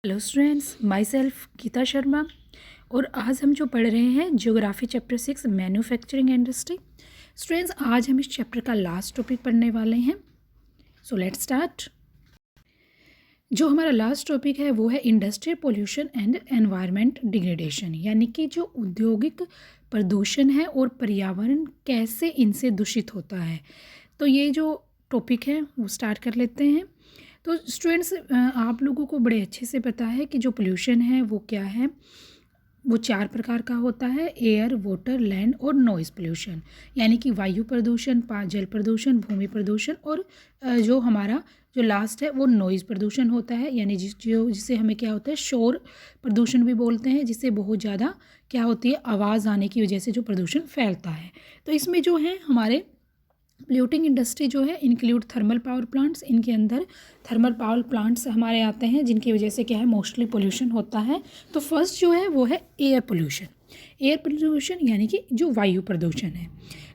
Hello students, myself Geeta Sharma. और आज हम जो पढ़ रहे हैं geography chapter 6 manufacturing industry. Students, आज हम इस चैप्टर का लास्ट टॉपिक पढ़ने वाले हैं। So let's start. जो हमारा लास्ट टॉपिक है वो है industrial pollution and environment degradation, यानी कि जो औद्योगिक प्रदूषण है और पर्यावरण कैसे इनसे दूषित होता है। तो ये जो टॉपिक है वो स्टार्ट कर लेते हैं। तो स्टूडेंट्स, आप लोगों को बड़े अच्छे से पता है कि जो पोल्यूशन है वो क्या है। वो 4 प्रकार का होता है: एयर, वाटर, लैंड और नॉइज़ पोल्यूशन, यानी कि वायु प्रदूषण, जल प्रदूषण, भूमि प्रदूषण और जो हमारा जो लास्ट है वो नॉइज़ प्रदूषण होता है, यानी जिसे हमें क्या होता है, शोर प्रदूषण भी बोलते हैं, जिससे बहुत ज़्यादा क्या होती है, आवाज़ आने की वजह से जो प्रदूषण फैलता है। तो इसमें जो है हमारे पोल्यूटिंग इंडस्ट्री जो है इंक्लूड थर्मल पावर प्लांट्स। इनके अंदर थर्मल पावर प्लांट्स हमारे आते हैं, जिनकी वजह से क्या है, मोस्टली पोल्यूशन होता है। तो फर्स्ट जो है वो है एयर पोल्यूशन। एयर पोल्यूशन यानी कि जो वायु प्रदूषण है।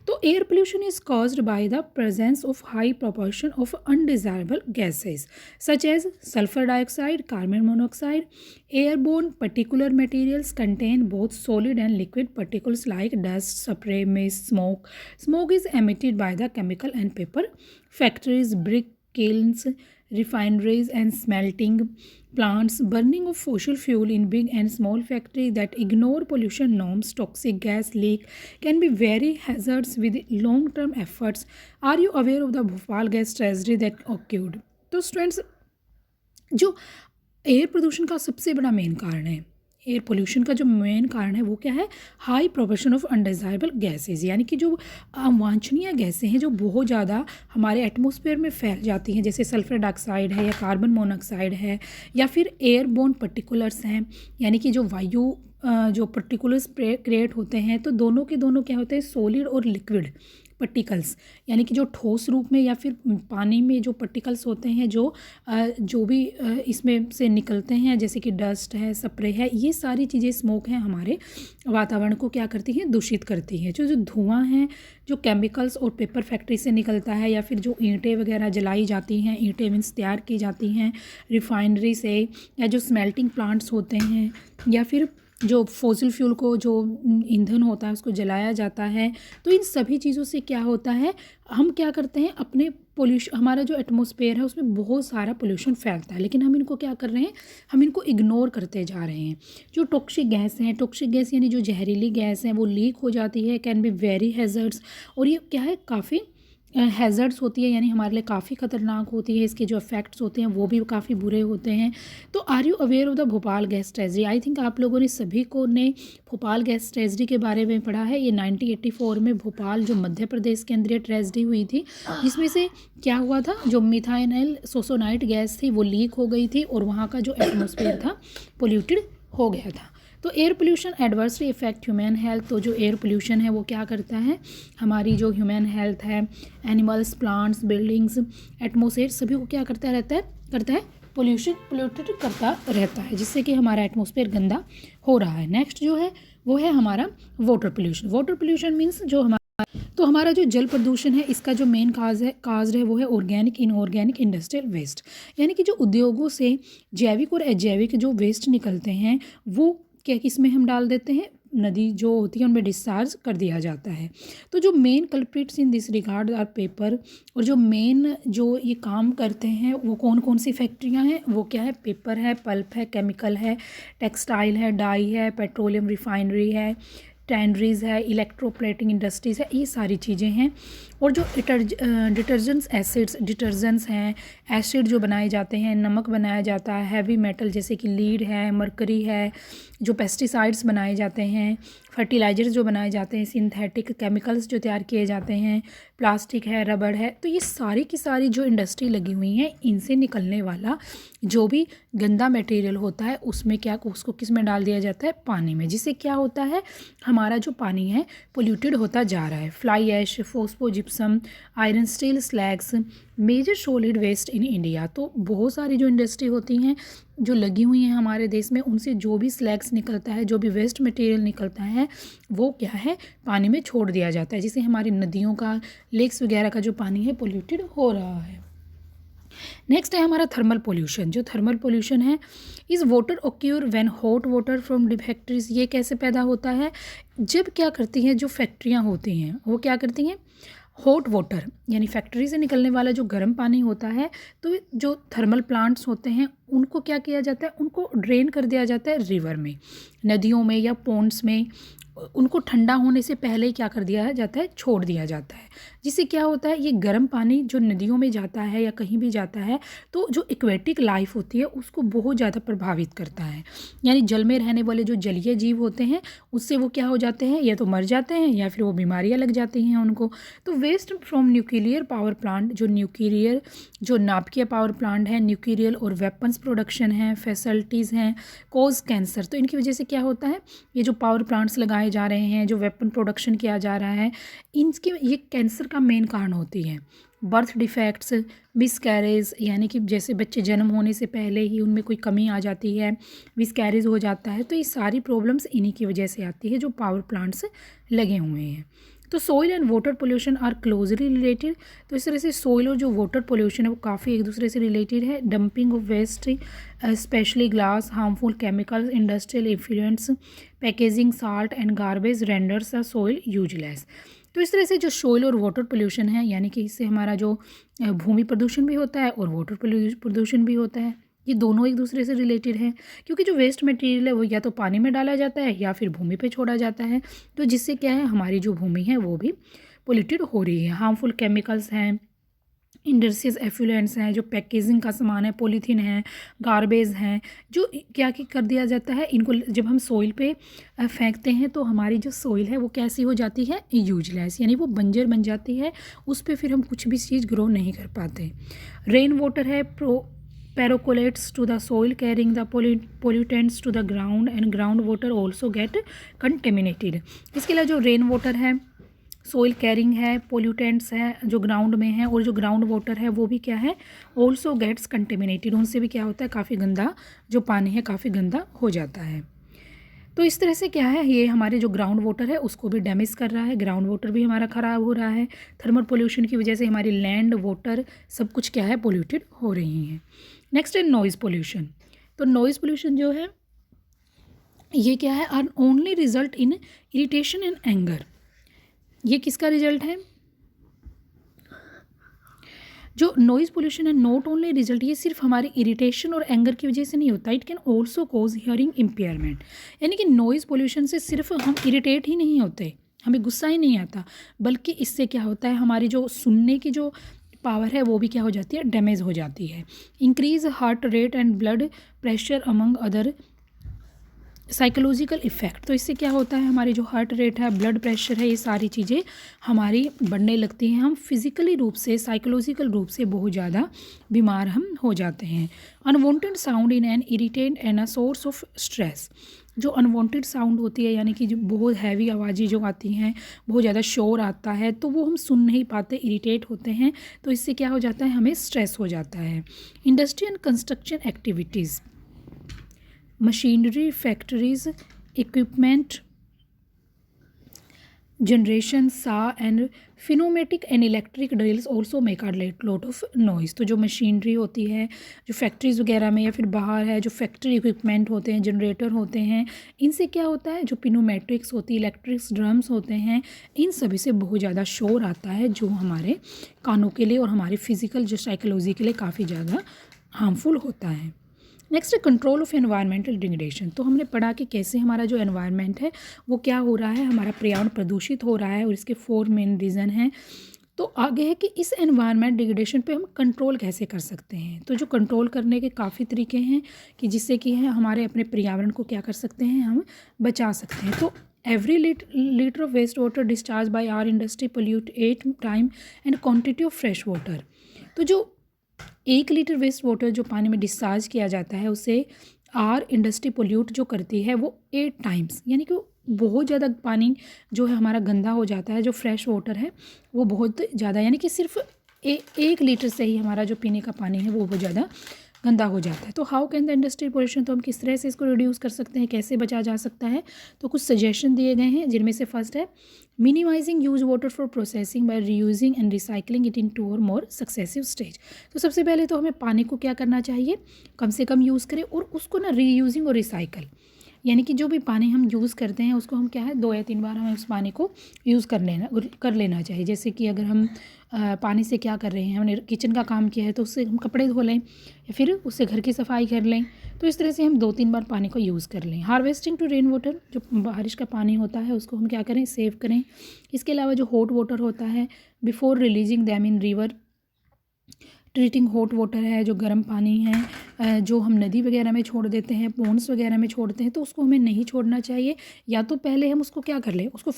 तो air pollution is caused by the presence of high proportion of undesirable gases such as sulphur dioxide, carbon monoxide. Airborne particular materials contain both solid and liquid particles like dust, spray, mist, smoke. Smoke is emitted by the chemical and paper factories, brick kilns, refineries and smelting plants. Burning of fossil fuel in big and small factories that ignore pollution norms, toxic gas leak can be very hazardous with long-term efforts. Are you aware of the Bhopal gas tragedy that occurred? तो students, जो air प्रदूषण का सबसे बड़ा main कारण है, air pollution का जो मेन कारण है वो क्या है, high proportion of undesirable gases, यानी कि जो अवांछनीय गैसें हैं जो बहुत ज़्यादा हमारे एटमॉस्फेयर में फैल जाती हैं, जैसे सल्फर डाइऑक्साइड है या कार्बन मोनोऑक्साइड है या फिर एयरबोर्न पर्टिकुलर्स हैं, यानी कि जो वायु जो पर्टिकुलर्स क्रिएट होते हैं। तो दोनों के दोनों क्या होते हैं, सॉलिड और लिक्विड पर्टिकल्स, यानी कि जो ठोस रूप में या फिर पानी में जो पर्टिकल्स होते हैं, जो भी इसमें से निकलते हैं, जैसे कि डस्ट है, स्प्रे है, ये सारी चीज़ें, स्मोक है, हमारे वातावरण को क्या करती हैं, दूषित करती हैं। जो धुआं है, जो केमिकल्स और पेपर फैक्ट्री से निकलता है, या फिर जो ईंटें वगैरह जलाई जाती हैं, ईंटें मीन्स तैयार की जाती हैं रिफाइनरी से, या जो स्मेल्टिंग प्लांट्स होते हैं, या फिर जो फॉसिल फ्यूल को जो ईंधन होता है उसको जलाया जाता है। तो इन सभी चीज़ों से क्या होता है, हम क्या करते हैं, अपने पोल्यूशन, हमारा जो एटमॉस्फेयर है उसमें बहुत सारा पोल्यूशन फैलता है, लेकिन हम इनको क्या कर रहे हैं, हम इनको इग्नोर करते जा रहे हैं। जो टॉक्सिक गैस हैं, टॉक्सिक गैस यानी जो जहरीली गैस है, वो लीक हो जाती है, कैन बी वेरी हैज़र्ड्स। और ये क्या है, काफ़ी हैज़र्ड्स होती है, यानी हमारे लिए काफ़ी ख़तरनाक होती है। इसके जो इफ़ेक्ट्स होते हैं वो भी काफ़ी बुरे होते हैं। तो are you aware of the Bhopal gas tragedy? I think आप लोगों ने सभी को ने भोपाल गैस ट्रेजडी के बारे में पढ़ा है। ये 1984 में भोपाल, जो मध्य प्रदेश के अंदर ये ट्रेजडी हुई थी, जिसमें से क्या हुआ था, जो मिथाइल सोसोनाइट गैस थी वो लीक हो गई थी और वहाँ का जो एटमॉस्फेयर था पोल्यूटेड हो गया था। तो air pollution adversely effect human health. तो जो एयर पोल्यूशन है वो क्या करता है, हमारी जो ह्यूमन हेल्थ है, एनिमल्स, प्लांट्स, बिल्डिंग्स, एटमॉस्फेयर, सभी को क्या करता है पोल्यूटेड करता रहता है, जिससे कि हमारा एटमॉस्फेयर गंदा हो रहा है। नेक्स्ट जो है वो है हमारा water pollution. Water pollution means जो हमारा जो जल प्रदूषण है, इसका जो मेन काज है वो है ऑर्गेनिक, इनऑर्गेनिक, इंडस्ट्रियल वेस्ट, यानी कि जो उद्योगों से जैविक और अजैविक जो वेस्ट निकलते हैं वो क्या किस में हम डाल देते हैं, नदी जो होती है उनमें डिस्चार्ज कर दिया जाता है। तो जो main culprits in this regard are paper, और जो मेन जो ये काम करते हैं वो कौन कौन सी फैक्ट्रियां हैं, वो क्या है, पेपर है, पल्प है, केमिकल है, टेक्सटाइल है, डाई है, पेट्रोलियम रिफाइनरी है, टैंडरीज है, इलेक्ट्रोप्लेटिंग इंडस्ट्रीज़ है, ये सारी चीज़ें हैं। और जो डिटर्जेंट्स, एसिड्स, डिटर्जेंट्स हैं, एसिड जो बनाए जाते हैं, नमक बनाया जाता है, हैवी मेटल जैसे कि लीड है, मरकरी है, जो पेस्टिसाइड्स बनाए जाते हैं, फर्टिलाइजर्स जो बनाए जाते हैं, सिंथेटिक केमिकल्स जो तैयार किए जाते हैं, प्लास्टिक है, रबड़ है, तो ये सारी की सारी जो इंडस्ट्री लगी हुई हैं, इनसे निकलने वाला जो भी गंदा मटेरियल होता है उसमें क्या, उसको किस में डाल दिया जाता है, पानी में, जिससे क्या होता है, हमारा जो पानी है पोल्यूटेड होता जा रहा है। Fly ash, phosphogypsum, iron steel slags, major solid waste in India. तो बहुत सारी जो इंडस्ट्री होती हैं जो लगी हुई हैं हमारे देश में, उनसे जो भी स्लैग्स निकलता है, जो भी वेस्ट मटेरियल निकलता है, वो क्या है, पानी में छोड़ दिया जाता है, जिससे हमारी नदियों का, लेक्स वगैरह का जो पानी है पोल्यूटेड हो रहा है। नेक्स्ट है हमारा थर्मल पोल्यूशन। जो थर्मल पोल्यूशन है, is water occur when hot water from the factories. ये कैसे पैदा होता है, जब क्या करती हैं जो फैक्ट्रियाँ होती हैं वो क्या करती हैं, हॉट वाटर यानी फैक्ट्री से निकलने वाला जो गर्म पानी होता है, तो जो थर्मल प्लांट्स होते हैं उनको क्या किया जाता है, उनको ड्रेन कर दिया जाता है रिवर में, नदियों में या पॉन्ड्स में। उनको ठंडा होने से पहले ही क्या कर दिया जाता है, छोड़ दिया जाता है। जिससे क्या होता है, ये गर्म पानी जो नदियों में जाता है या कहीं भी जाता है, तो जो एक्वेटिक लाइफ होती है उसको बहुत ज़्यादा प्रभावित करता है। यानी जल में रहने वाले जो जलीय जीव होते हैं उससे वो क्या हो जाते हैं, या तो मर जाते हैं या फिर वो बीमारियाँ लग जाती हैं उनको। तो waste from nuclear power plant, जो नाभिकीय पावर प्लांट है, न्यूक्लियर और वेपन्स प्रोडक्शन है, फैसिलिटीज़ हैं, कोज कैंसर। तो इनकी वजह से क्या होता है, ये जो पावर प्लांट्स लगाए जा रहे हैं, जो वेपन प्रोडक्शन किया जा रहा है, इनके ये कैंसर का मेन कारण होती है। बर्थ डिफेक्ट्स, मिसकैरेज यानी कि जैसे बच्चे जन्म होने से पहले ही उनमें कोई कमी आ जाती है, मिसकैरेज हो जाता है, तो ये सारी प्रॉब्लम्स इन्हीं की वजह से आती है जो पावर प्लांट्स लगे हुए हैं। तो soil and water pollution are closely related. तो इस तरह से सॉइल और जो वाटर पोल्यूशन है वो काफ़ी एक दूसरे से रिलेटेड है। Dumping of waste specially glass, harmful chemicals, industrial effluents, packaging, salt and garbage renders the soil useless. तो इस तरह से जो सॉइल और वाटर पोल्यूशन है, यानी कि इससे हमारा जो भूमि प्रदूषण भी होता है और वाटर प्रदूषण भी होता है, ये दोनों एक दूसरे से रिलेटेड हैं। क्योंकि जो वेस्ट मटेरियल है वो या तो पानी में डाला जाता है या फिर भूमि पे छोड़ा जाता है, तो जिससे क्या है, हमारी जो भूमि है वो भी पोल्यूटेड हो रही है। हार्मफुल केमिकल्स हैं, इंडस्ट्रियल एफ्लुएंट्स हैं, जो पैकेजिंग का सामान है, पॉलीथीन है, गार्बेज हैं, जो क्या कर दिया जाता है, इनको जब हम सॉइल पे फेंकते हैं तो हमारी जो सॉइल है वो कैसी हो जाती है, यूजलेस, यानी वो बंजर बन जाती है, उस पर फिर हम कुछ भी चीज़ ग्रो नहीं कर पाते। रेन वाटर है, percolates to the soil carrying the pollutants to the ground and groundwater also get contaminated। इसके अलावा जो रेन वाटर है, सोइल कैरिंग है, पोल्यूटेंट्स है जो ग्राउंड में है, और जो ग्राउंड वाटर है वो भी क्या है, ऑल्सो गेट्स कंटेमिनेटेड। उनसे भी क्या होता है, काफ़ी गंदा जो पानी है काफ़ी गंदा हो जाता है। तो इस तरह से क्या है, ये हमारे जो ग्राउंड वाटर है उसको भी डैमेज कर रहा है, ग्राउंड वाटर भी हमारा ख़राब हो रहा है। थर्मल पोल्यूशन की वजह से हमारी लैंड, वाटर सब कुछ क्या है, पोल्यूटेड हो रही हैं। नेक्स्ट है नॉइज़ पोल्यूशन। तो नॉइज़ पोल्यूशन जो है ये क्या है, are only result in irritation and anger. ये किसका रिजल्ट है, जो नॉइज़ पोल्यूशन है नॉट ओनली रिजल्ट, ये सिर्फ हमारी इरिटेशन और एंगर की वजह से नहीं होता, it can also cause hearing impairment. यानी कि नॉइज़ पोल्यूशन से सिर्फ हम इरिटेट ही नहीं होते, हमें गुस्सा ही नहीं आता, बल्कि इससे क्या होता है, हमारी जो सुनने की जो पावर है वो भी क्या हो जाती है, डैमेज हो जाती है। Increase heart rate and blood pressure among other psychological effect. तो इससे क्या होता है, हमारी जो हार्ट रेट है, ब्लड प्रेशर है, ये सारी चीज़ें हमारी बढ़ने लगती हैं, हम फिज़िकली रूप से, साइकोलॉजिकल रूप से बहुत ज़्यादा बीमार हम हो जाते हैं। Unwanted sound in an irritate and a source of stress. जो अनवांटेड साउंड होती है, यानी कि जो बहुत हैवी आवाज़ें जो आती हैं, बहुत ज़्यादा शोर आता है, तो वो हम सुन नहीं पाते, इरिटेट होते हैं, तो इससे क्या हो जाता है, हमें स्ट्रेस हो जाता है। Industry and construction activities, machinery, factories, equipment generation, saw and pneumatic and electric drills also make are lot of noise. तो जो मशीनरी होती है, जो फैक्ट्रीज़ वगैरह में या फिर बाहर है, जो फैक्ट्री इक्विपमेंट होते हैं, जनरेटर होते हैं, इनसे क्या होता है, जो पिनोमेट्रिक्स होती है, इलेक्ट्रिक्स ड्रम्स होते हैं, इन सभी से बहुत ज़्यादा शोर आता है, जो हमारे कानों के लिए और हमारी फिज़िकल जो साइकोलॉजी के लिए काफ़ी ज़्यादा हार्मफुल होता है। नेक्स्ट है कंट्रोल ऑफ एनवायरमेंटल डिग्रेडेशन। तो हमने पढ़ा कि कैसे हमारा जो एनवायरनमेंट है वो क्या हो रहा है, हमारा पर्यावरण प्रदूषित हो रहा है, और इसके 4 मेन रीज़न हैं। तो आगे है कि इस एनवायरनमेंट डिग्रेडेशन पे हम कंट्रोल कैसे कर सकते हैं। तो जो कंट्रोल करने के काफ़ी तरीके हैं कि जिससे कि है हमारे अपने पर्यावरण को क्या कर सकते हैं, हम बचा सकते हैं। तो every litre of waste water discharge by our industry pollute 8 time and quantity of fresh water. तो जो 1 लीटर वेस्ट वाटर जो पानी में डिस्चार्ज किया जाता है, उसे आर इंडस्ट्री पोल्यूट जो करती है वो 8 टाइम्स, यानी कि बहुत ज़्यादा पानी जो है हमारा गंदा हो जाता है। जो फ्रेश वाटर है वो बहुत ज़्यादा, यानी कि सिर्फ 1 लीटर से ही हमारा जो पीने का पानी है वो बहुत ज़्यादा गंदा हो जाता है। तो how can the industrial pollution, तो हम किस तरह से इसको रिड्यूस कर सकते हैं, कैसे बचा जा सकता है। तो कुछ सजेशन दिए गए हैं, जिनमें से फर्स्ट है minimising use water for processing by reusing and recycling it in 2 और मोर सक्सेसिव स्टेज। तो सबसे पहले तो हमें पानी को क्या करना चाहिए, कम से कम यूज़ करें, और उसको ना रीयूजिंग और रिसाइकल, यानी कि जो भी पानी हम यूज़ करते हैं उसको हम क्या है 2 या 3 बार हमें उस पानी को यूज़ कर लेना चाहिए। जैसे कि अगर हम पानी से क्या कर रहे हैं, हमने किचन का काम किया है तो उससे हम कपड़े धो लें या फिर उससे घर की सफाई कर लें। तो इस तरह से हम 2-3 बार पानी को यूज़ कर लें। हार्वेस्टिंग टू रेन वाटर, जो बारिश का पानी होता है उसको हम क्या करें, सेव करें। इसके अलावा जो हॉट वाटर होता है, before releasing them in river, treating hot water है, जो गर्म पानी है जो हम नदी वगैरह में छोड़ देते हैं, पॉन्ड्स वगैरह में छोड़ते हैं, तो उसको हमें नहीं छोड़ना चाहिए। या तो पहले हम उसको क्या कर लें, उसको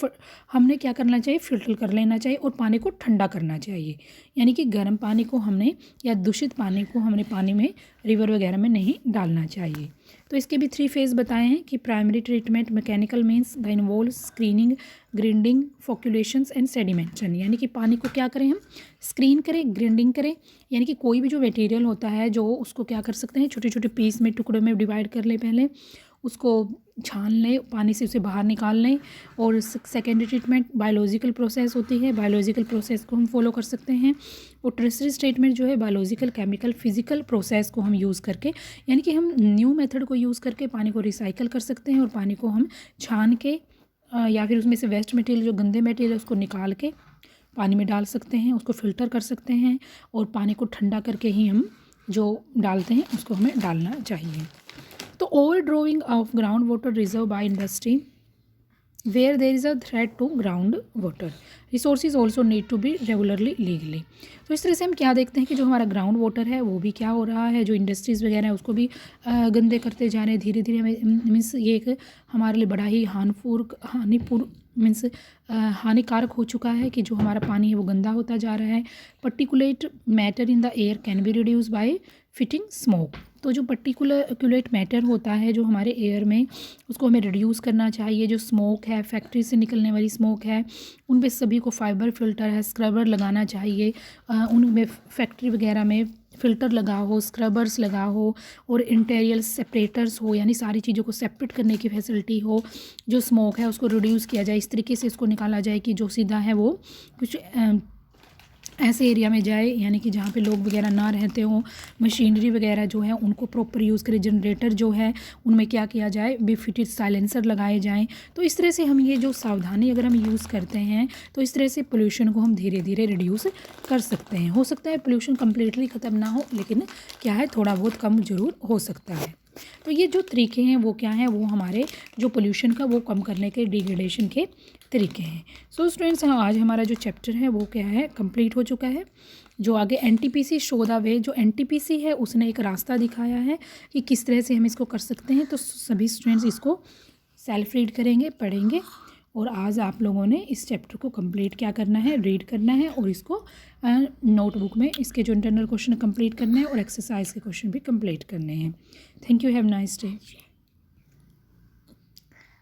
हमने क्या करना चाहिए, फिल्टर कर लेना चाहिए और पानी को ठंडा करना चाहिए। यानी कि गर्म पानी को हमने या दूषित पानी को हमने पानी में रिवर वगैरह में नहीं डालना चाहिए। तो इसके भी 3 फेज़ बताए हैं कि primary treatment mechanical means the involve screening, grinding, flocculations and sedimentation, यानी कि पानी को क्या करें, हम स्क्रीन करें, ग्राइंडिंग करें, यानी कि कोई भी जो मटेरियल होता है जो उसको क्या कर सकते हैं, छोटे छोटे पीस में, टुकड़ों में डिवाइड कर लें, पहले उसको छान लें, पानी से उसे बाहर निकाल लें। और सेकेंडरी ट्रीटमेंट बायोलॉजिकल प्रोसेस होती है, बायोलॉजिकल प्रोसेस को हम फॉलो कर सकते हैं। और टर्सरी ट्रीटमेंट जो है बायोलॉजिकल, केमिकल, फिजिकल प्रोसेस को हम यूज़ करके, यानी कि हम न्यू मेथड को यूज़ करके पानी को रिसाइकल कर सकते हैं और पानी को हम छान के या फिर उसमें से वेस्ट मटेरियल, जो गंदे मटेरियल है उसको निकाल के पानी में डाल सकते हैं, उसको फ़िल्टर कर सकते हैं और पानी को ठंडा करके ही हम जो डालते हैं उसको हमें डालना चाहिए। तो over drawing of ground water reserve by industry where there is a threat to ground water, resources also need to be regularly legally. तो इस तरह से हम क्या देखते हैं कि जो हमारा ग्राउंड वाटर है वो भी क्या हो रहा है, जो इंडस्ट्रीज़ वगैरह है उसको भी गंदे करते जा रहे हैं धीरे धीरे। हमें मीन्स ये एक हमारे लिए बड़ा ही हानिकारक हो चुका है कि जो हमारा पानी है वो गंदा होता जा रहा है। Particulate matter in the air can be reduce by fitting smoke, तो जो पर्टिकुलेट मैटर होता है जो हमारे एयर में, उसको हमें रिड्यूस करना चाहिए। जो स्मोक है, फैक्ट्री से निकलने वाली स्मोक है, उन पे सभी को फाइबर फिल्टर है, स्क्रबर लगाना चाहिए। उनमें फैक्ट्री वगैरह में फ़िल्टर लगा हो, स्क्रबर्स लगा हो और इंटीरियर सेपरेटर्स हो, यानी सारी चीज़ों को सेपरेट करने की फैसिलिटी हो। जो स्मोक है उसको रिड्यूस किया जाए, इस तरीके से इसको निकाला जाए कि जो सीधा है वो कुछ ऐसे एरिया में जाए, यानी कि जहाँ पे लोग वगैरह ना रहते हों। मशीनरी वगैरह जो है उनको प्रॉपर यूज़ करें। जनरेटर जो है उनमें क्या किया जाए, बेफिटेड साइलेंसर लगाए जाएं। तो इस तरह से हम ये जो सावधानी अगर हम यूज़ करते हैं तो इस तरह से पोल्यूशन को हम धीरे धीरे रिड्यूस कर सकते हैं। हो सकता है पोल्यूशन कम्प्लीटली ख़त्म ना हो, लेकिन क्या है थोड़ा बहुत कम ज़रूर हो सकता है। तो ये जो तरीके हैं वो क्या हैं, वो हमारे जो पोल्यूशन का वो कम करने के, डिग्रेडेशन के तरीके हैं। सो स्टूडेंट्स, आज हमारा जो चैप्टर है वो क्या है, कंप्लीट हो चुका है। जो आगे एनटीपीसी शो द वे, जो एनटीपीसी है उसने एक रास्ता दिखाया है कि किस तरह से हम इसको कर सकते हैं। तो सभी स्टूडेंट्स इसको सेल्फ रीड करेंगे, पढ़ेंगे। और आज आप लोगों ने इस चैप्टर को कंप्लीट क्या करना है, रीड करना है और इसको नोटबुक में इसके जो इंटरनल क्वेश्चन कंप्लीट करने हैं और एक्सरसाइज के क्वेश्चन भी कंप्लीट करने हैं। Thank you, have nice day.